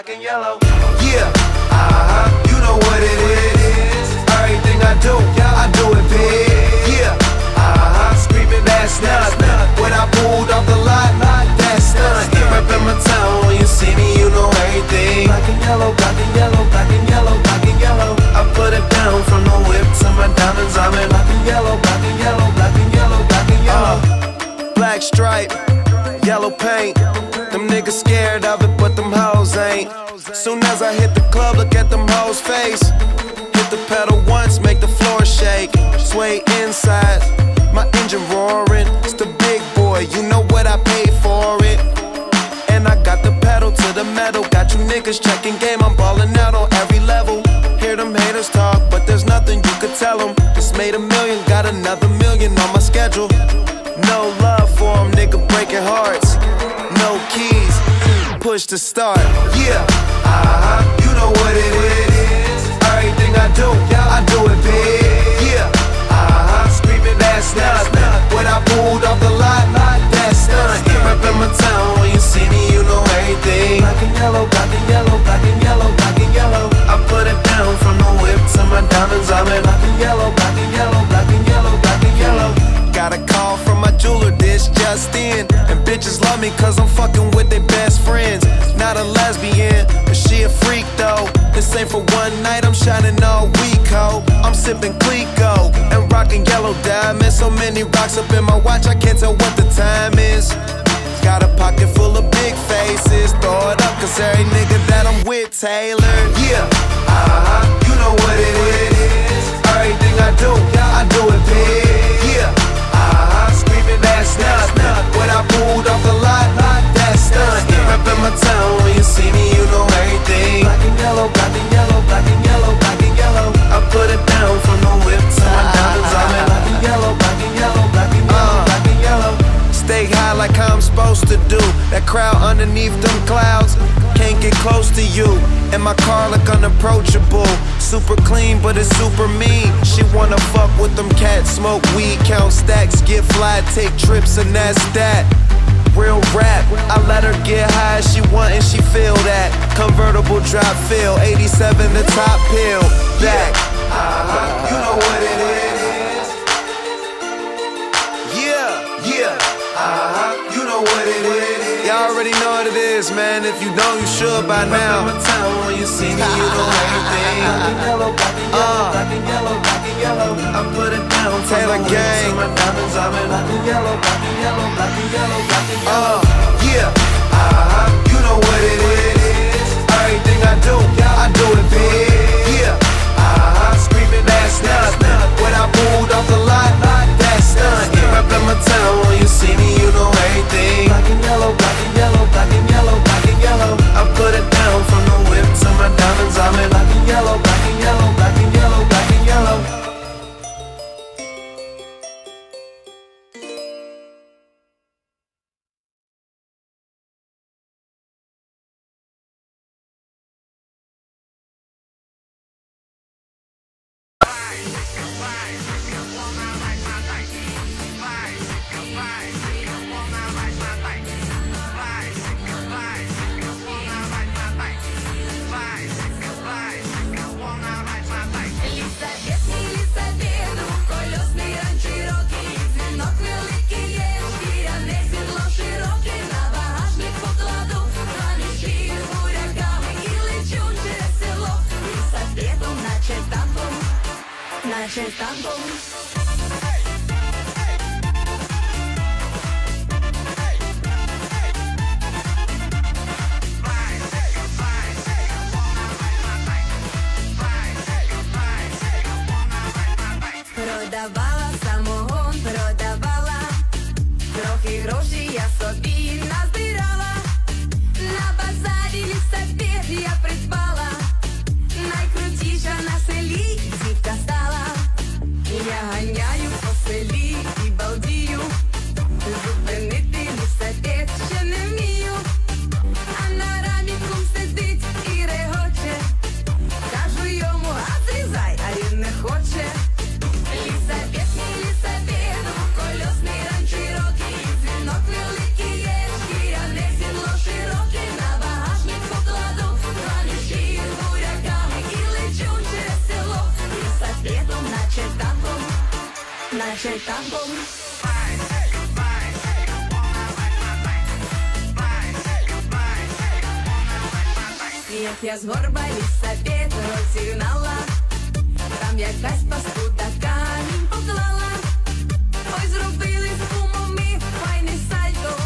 and yellow. Yeah, you know what it is. Everything I do it big. Yeah, screaming that's nothing. When I pulled off the lot, that's nothing. Reppin' my town, when you see me, you know everything. Black and yellow, black and yellow, black and yellow, black and yellow. I put it down from the whip to my diamonds. I'm in black and yellow, black and yellow, black and yellow, black and yellow. Black stripe, yellow paint. Them niggas scared of it, but them hoes ain't. Soon as I hit the club, look at them hoes' face. Hit the pedal once, make the floor shake. Sway inside, my engine roaring. It's the big boy, you know what I paid for it. And I got the pedal to the metal. Got you niggas checking game, I'm ballin' out on every level. Hear them haters talk, but there's nothing you could tell them. Just made $1 million, got another $1 million on my schedule. No love for them, nigga breaking hearts. No keys, push to start. Yeah, you know what it is. Everything I do it big. Yeah, screaming that's nothing. When I pulled off the lot, that's nothing. Reppin' my town, when you see me, you know everything. Black and yellow, black and yellow, black and yellow, black and yellow. I put it down from the whip to my diamonds. I'm in black and yellow, black and yellow, black and yellow, black and yellow. Got a call from my jeweler, this just in. And bitches love me cause I'm fucking with their best friends. Not a lesbian, but she a freak though. This ain't for one night, I'm shining all week, ho. I'm sipping Clico and rocking yellow diamonds. So many rocks up in my watch, I can't tell what the time is. Got a pocket full of big faces. Throw it up cause every nigga that I'm with tailored. Yeah, you know what it is. Everything I do it big. Yeah, screaming that's nothing. When I pulled off the lot, that's nothing. Reppin' my town, when you see me, you know everything. Black and yellow, black and yellow, black and yellow, black and yellow. I put it down from the whip to my diamonds. I'm in black and yellow, black and yellow, black and yellow, black and yellow. Stay high like how I'm supposed to do. That crowd underneath them clouds can't get close to you. And my car look unapproachable. Super clean, but it's super mean. She wanna fuck with them cats, smoke weed, count stacks, get fly, take trips, and that's that. Real rap, I let her get high as she want and she feel that. Convertible drop feel, 87 the top pill. Back, you know what it is. Yeah, you know what it is. Y'all already know what it is, man. If you don't, you should by now. My town, when you see me, you know everything. Black and yellow, black and yellow, black and yellow, black and yellow. I put it down, Taylor gang. My diamonds, I'm in black and yellow, black and yellow, black and yellow, black and yellow. Yeah, you know what it is. Everything I do it big. Yeah, screaming that's nothing. When I pulled off the lot, that's nothing. Reppin' my town, when you see me, you know everything. Black and yellow, black and yellow, black and yellow, black and yellow. I put it down from the whip to my diamonds. I'm in black and yellow, black and yellow, black and yellow, black and yellow. Продавала самогон, продавала, трохи грошей я собі назбирала. На базарі лісапет я придбала, найкрутіша на селі дівка стала. Я наче танком. Як я з горба лісапет розігнала, там якась паскуда камінь поклала. Ой, зробили з кумами файне сальто,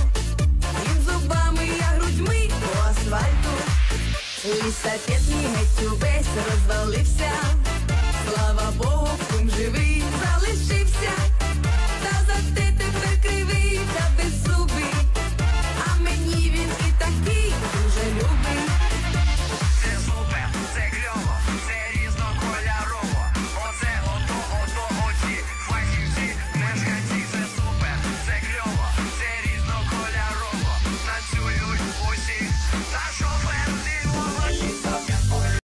і зубами я грудьми по асфальту. Лісапет мій геть увесь розвалився, слава Богу,